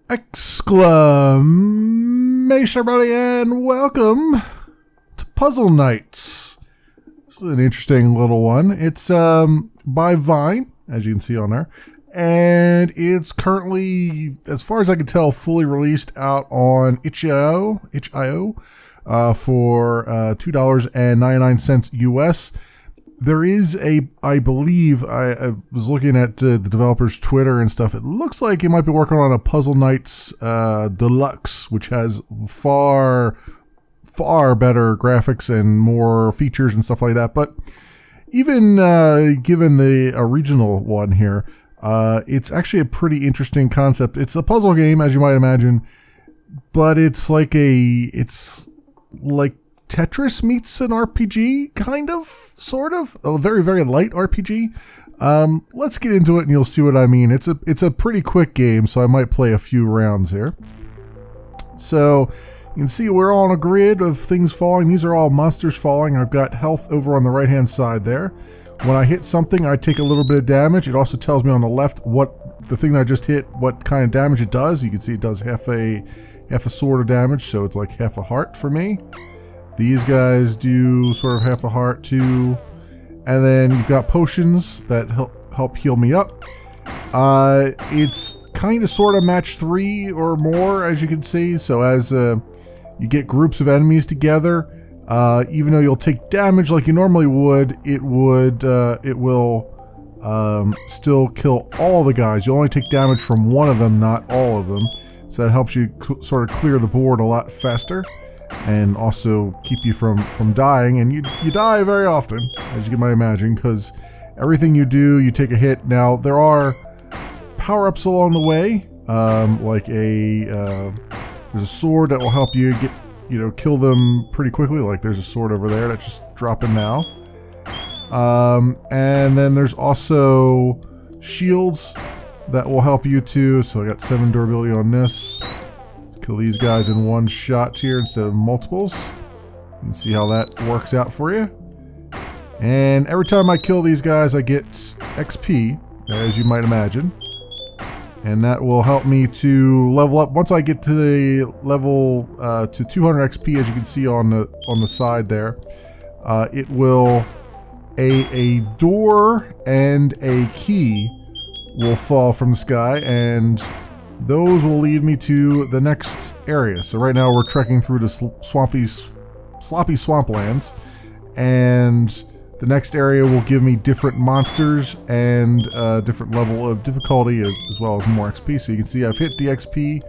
Exclamation, everybody, and welcome to Puzzle Nights. This is an interesting little one. It's by Vine, as you can see on there, and it's currently, as far as I can tell, fully released out on itch.io for $2.99 US. There is I believe, I was looking at the developer's Twitter and stuff. It looks like he might be working on a Puzzle Nights Deluxe, which has far better graphics and more features and stuff like that. But even given the original one here, it's actually a pretty interesting concept. It's a puzzle game, as you might imagine, but it's like Tetris meets an RPG, kind of, sort of, a very, very light RPG. Let's get into it and you'll see what I mean. It's a pretty quick game, so I might play a few rounds here. So you can see we're all on a grid of things falling. These are all monsters falling. I've got health over on the right-hand side there. When I hit something, I take a little bit of damage. It also tells me on the left what the thing that I just hit, what kind of damage it does. You can see it does half a sword of damage, so it's like half a heart for me. These guys do sort of half a heart too. And then you've got potions that help heal me up. It's kind of sort of match 3 or more, as you can see. So as you get groups of enemies together, even though you'll take damage like you normally would, it will still kill all the guys. You only take damage from one of them, not all of them. So that helps you sort of clear the board a lot faster, and also keep you from dying. And you die very often, as you might imagine, because everything you do, you take a hit. Now, there are power-ups along the way, like there's a sword that will help you kill them pretty quickly. Like there's a sword over there that's just dropping now. And then there's also shields that will help you too. So I got 7 durability on this. Kill these guys in one shot here instead of multiples. You can see how that works out for you. And every time I kill these guys, I get XP, as you might imagine. And that will help me to level up. Once I get to the level to 200 XP, as you can see on the side there, it will a door and a key will fall from the sky, and those will lead me to the next area. So right now we're trekking through the sloppy swamplands, and the next area will give me different monsters and different level of difficulty, as well as more XP. So you can see I've hit the XP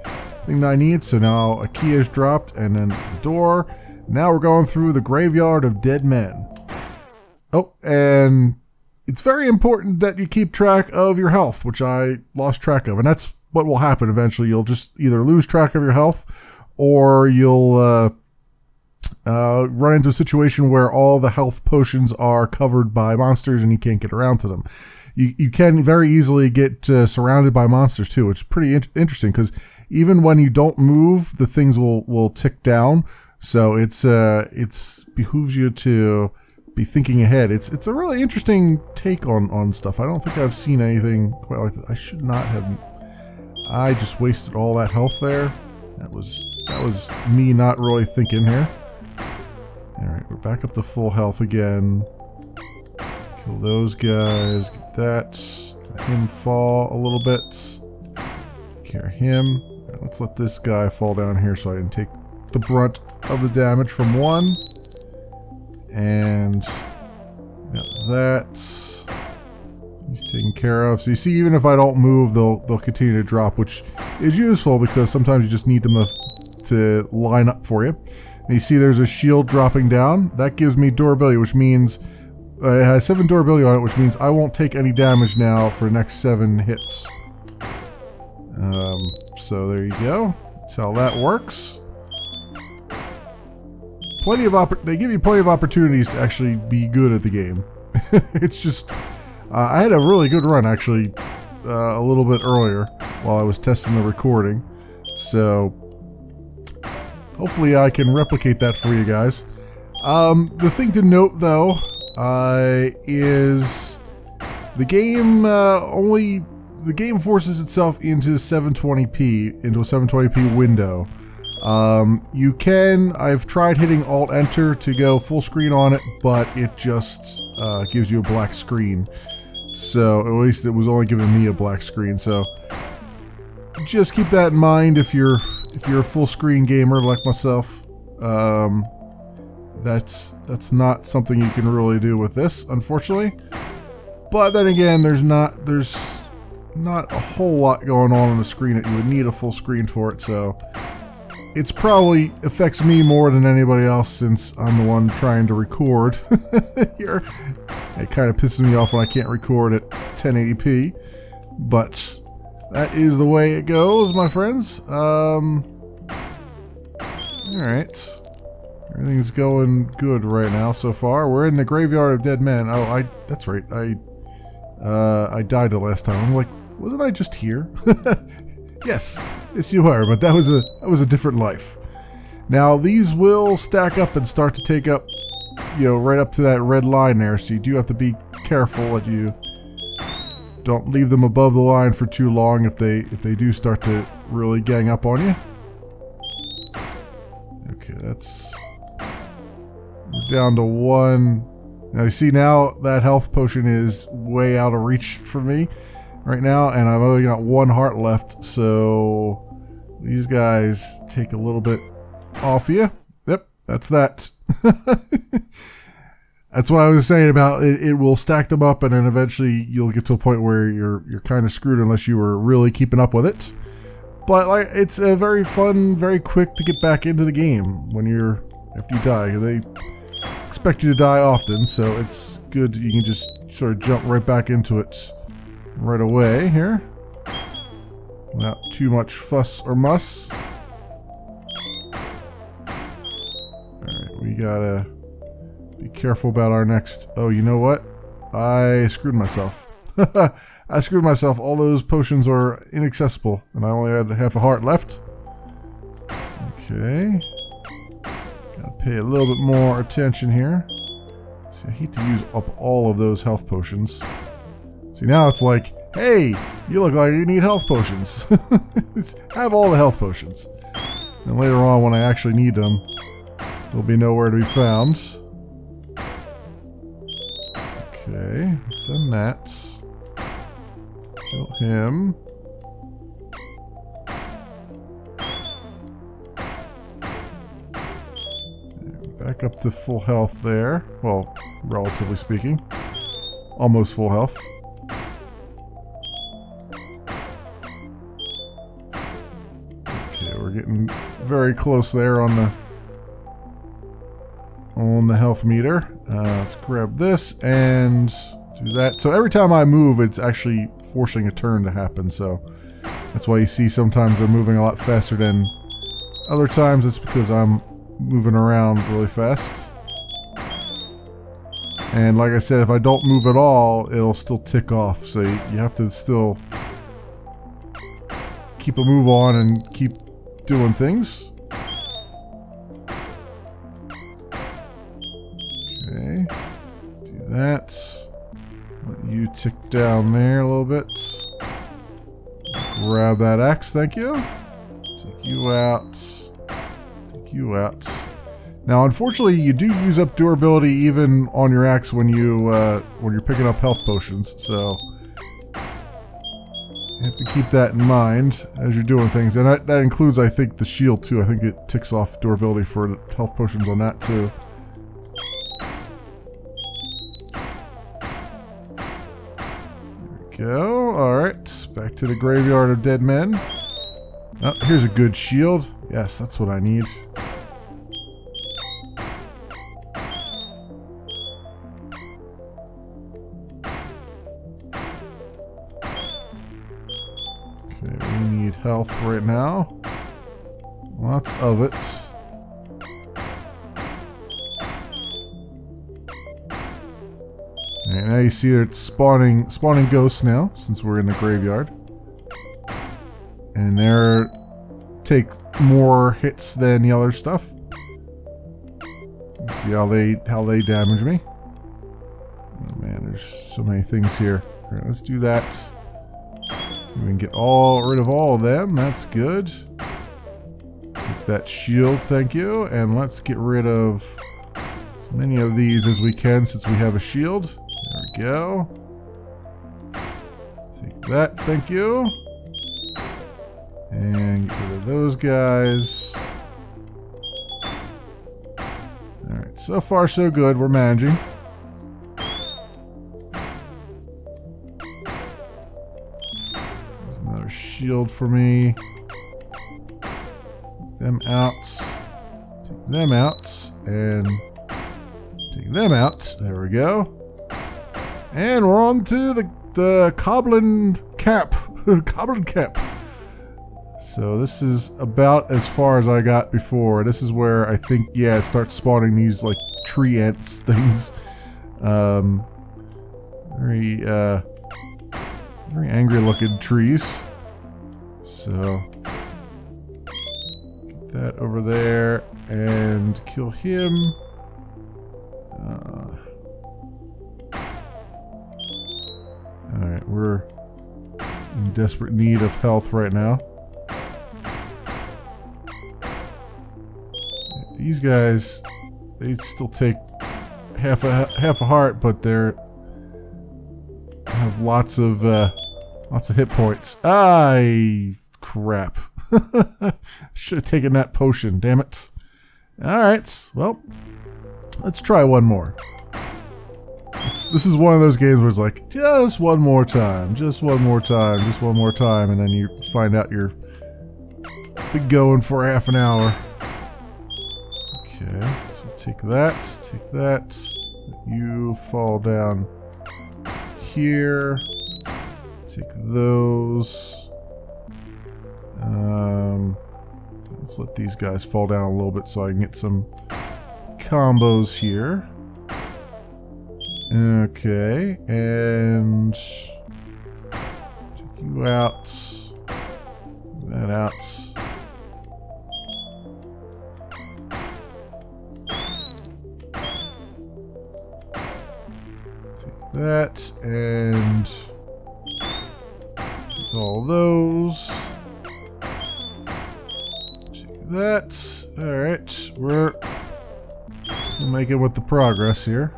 thing that I need. So now a key is dropped, and then the door. Now we're going through the graveyard of dead men. Oh, and it's very important that you keep track of your health, which I lost track of, and that's what will happen eventually. You'll just either lose track of your health, or you'll run into a situation where all the health potions are covered by monsters and you can't get around to them. You can very easily get surrounded by monsters too, which is pretty interesting, because even when you don't move, the things will tick down. So it's behooves you to be thinking ahead. It's a really interesting take on stuff. I don't think I've seen anything quite like that. I should not have. I just wasted all that health there. That was me not really thinking here. Alright, we're back up to full health again. Kill those guys. Get that. Let him fall a little bit. Care him. Right, let's let this guy fall down here so I can take the brunt of the damage from one. And got that. He's taken care of. So you see, even if I don't move, they'll continue to drop, which is useful because sometimes you just need them to line up for you. And you see there's a shield dropping down. That gives me durability, which means it has 7 durability on it, which means I won't take any damage now for the next 7 hits. So there you go. That's how that works. They give you plenty of opportunities to actually be good at the game. It's just, I had a really good run actually a little bit earlier while I was testing the recording. So hopefully I can replicate that for you guys. The thing to note though is the game only the game forces itself into 720p, into a 720p window. You can, I've tried hitting Alt-Enter to go full screen on it, but it just gives you a black screen. So, at least it was only giving me a black screen, so just keep that in mind if you're a full screen gamer like myself. That's not something you can really do with this, unfortunately. But then again, there's not a whole lot going on the screen that you would need a full screen for it, so it's probably affects me more than anybody else since I'm the one trying to record here. It kind of pisses me off when I can't record at 1080p, but that is the way it goes, my friends. Alright. Everything's going good right now so far. We're in the graveyard of dead men. Oh, that's right. I died the last time. I'm like, wasn't I just here? Yes, you are, but that was a different life. Now, these will stack up and start to take up, right up to that red line there, so you do have to be careful that you don't leave them above the line for too long if they do start to really gang up on you. Okay, we're down to 1. Now you see, now that health potion is way out of reach for me right now, and I've only got 1 heart left, so these guys take a little bit off you. Yep, that's that. That's what I was saying about it. It will stack them up, and then eventually you'll get to a point where you're kind of screwed unless you were really keeping up with it. But like, it's a very fun, very quick to get back into the game after you die. They expect you to die often, so it's good you can just sort of jump right back into it right away here. Without too much fuss or muss. Alright, we gotta be careful about our next... Oh, you know what? I screwed myself. I screwed myself. All those potions are inaccessible, and I only had half a heart left. Okay. Gotta pay a little bit more attention here. See, I hate to use up all of those health potions. See, now it's like, hey, you look like you need health potions. Have all the health potions. And later on, when I actually need them, they'll be nowhere to be found. Okay, done that. Kill him. Back up to full health there. Well, relatively speaking. Almost full health. Okay, we're getting very close there on the health meter. Let's grab this and do that. So every time I move, it's actually forcing a turn to happen. So that's why you see sometimes they're moving a lot faster than other times. It's because I'm moving around really fast. And like I said, if I don't move at all, it'll still tick off. So you have to still keep a move on and keep doing things. Okay, do that. Let you tick down there a little bit. Grab that axe, thank you. Take you out. Take you out. Now, unfortunately, you do use up durability even on your axe when you're picking up health potions. So you have to keep that in mind as you're doing things, and that includes, I think, the shield too. I think it ticks off durability for health potions on that too. Go. Alright, back to the graveyard of dead men. Oh, here's a good shield. Yes, that's what I need. Okay, we need health right now. Lots of it. And now you see that it's spawning ghosts now, since we're in the graveyard. And they're take more hits than the other stuff. Let's see how they damage me. Oh man, there's so many things here. Alright, let's do that. We can get rid of all of them. That's good. Take that shield, thank you. And let's get rid of as many of these as we can since we have a shield. There we go. Take that, thank you. And get rid of those guys. Alright, so far so good. We're managing. There's another shield for me. Take them out. Take them out. And take them out. There we go. And we're on to the Goblin Cap. Goblin Cap. So this is about as far as I got before. This is where I think, yeah, it starts spawning these like tree ants things. Very angry looking trees. So get that over there and kill him. Alright, we're in desperate need of health right now. These guys, they still take half a heart, but they're have lots of hit points. Crap! Should have taken that potion. Damn it! All right, well, let's try one more. This is one of those games where it's like, just one more time, just one more time, just one more time, and then you find out you're been going for half an hour. Okay, so take that, you fall down here, take those, let's let these guys fall down a little bit so I can get some combos here. Okay, and take you out, that out. That, and take all those. Take that. Alright, we're still making with the progress here.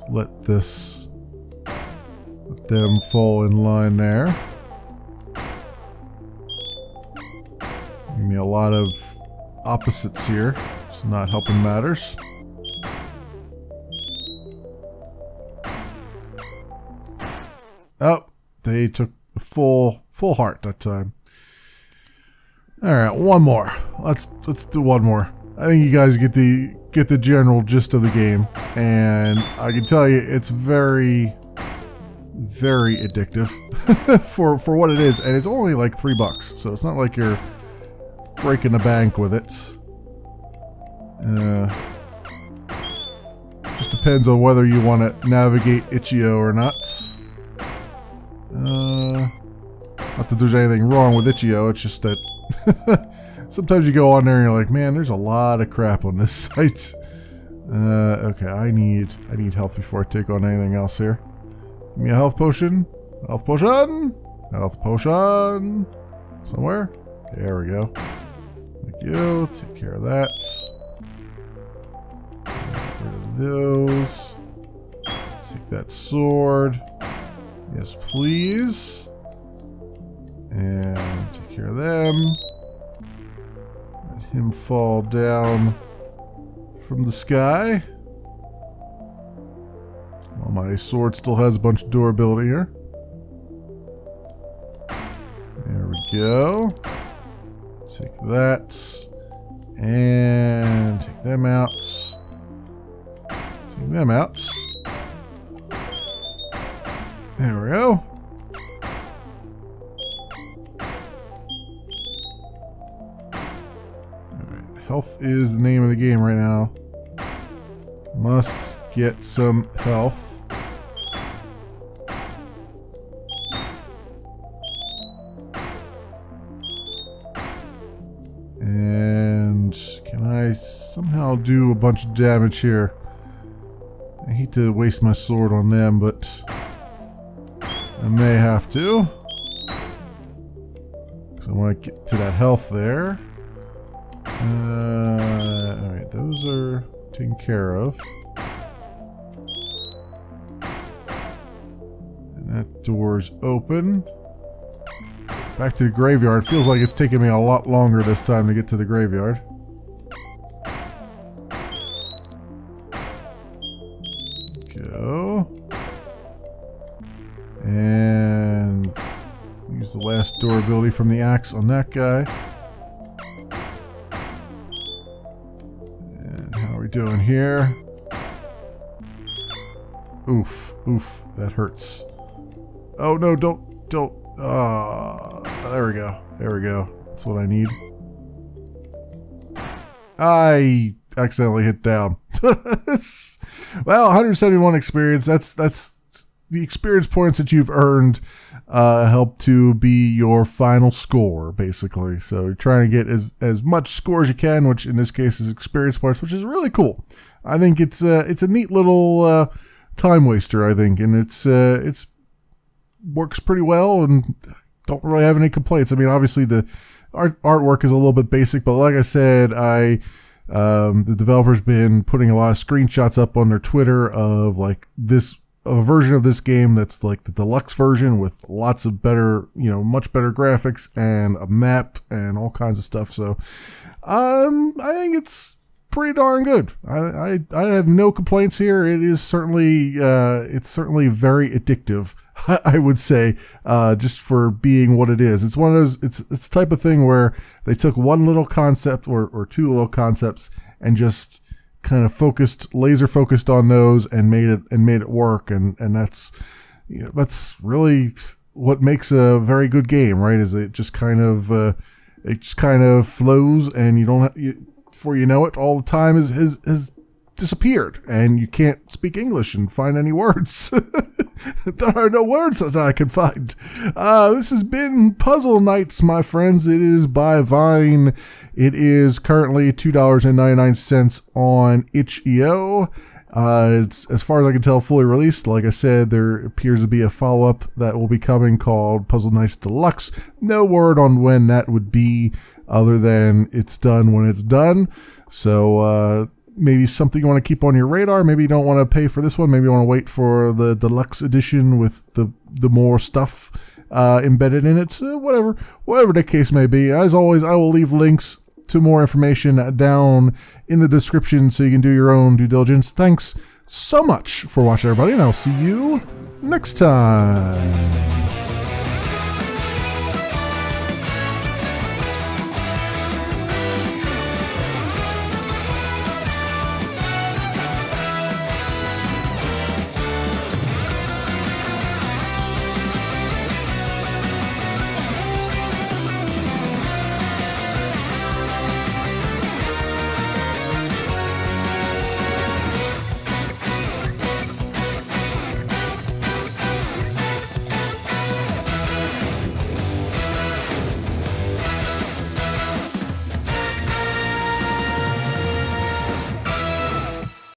Let them fall in line there. Give me a lot of opposites here. It's not helping matters. Oh, they took a full heart that time. All right, one more. Let's do one more. I think you guys get the general gist of the game, and I can tell you it's very, very addictive for what it is, and it's only like $3, so it's not like you're breaking the bank with it. Just depends on whether you want to navigate itch.io or not. Not that there's anything wrong with itch.io, it's just that sometimes you go on there and you're like, man, there's a lot of crap on this site. Okay, I need health before I take on anything else here. Give me a health potion. Health potion! Health potion! Somewhere? There we go. Thank you. Take care of that. Get rid of those. Take that sword. Yes, please. And take care of them. Let him fall down from the sky. Well, my sword still has a bunch of durability here. There we go. Take that. And take them out. Take them out. There we go. Alright, health is the name of the game right now. Must get some health. And can I somehow do a bunch of damage here? I hate to waste my sword on them, but I may have to. So I want to get to that health there. Alright, those are taken care of. And that door's open. Back to the graveyard. Feels like it's taking me a lot longer this time to get to the graveyard. Go. And use the last door ability from the axe on that guy. And how are we doing here? Oof, oof, that hurts. Oh no, don't. There we go. There we go. That's what I need. I accidentally hit down. Well, 171 experience. That's the experience points that you've earned help to be your final score, basically. So you're trying to get as much score as you can, which in this case is experience points, which is really cool. I think it's a neat little time waster, I think, and it's works pretty well, and don't really have any complaints. I mean, obviously the artwork is a little bit basic, but like I said, the developer's been putting a lot of screenshots up on their Twitter of like a version of this game that's like the deluxe version with lots of better, much better graphics and a map and all kinds of stuff. So, I think it's pretty darn good. I have no complaints here. It is certainly very addictive. I would say, just for being what it is. It's one of those, it's the type of thing where they took one little concept or two little concepts and just kind of laser focused on those and made it work. And that's, that's really what makes a very good game, right? Is it just kind of flows, and you don't before you know it, all the time has disappeared, and you can't speak English and find any words. There are no words that I can find. This has been Puzzle Nights, my friends. It is by Vine. It is currently $2.99 on itch.io. It's, as far as I can tell, fully released. Like I said, there appears to be a follow-up that will be coming called Puzzle Nights Deluxe. No word on when that would be, other than it's done when it's done. So, maybe something you want to keep on your radar. Maybe you don't want to pay for this one. Maybe you want to wait for the deluxe edition with the more stuff embedded in it. So whatever the case may be. As always, I will leave links to more information down in the description so you can do your own due diligence. Thanks so much for watching, everybody, and I'll see you next time.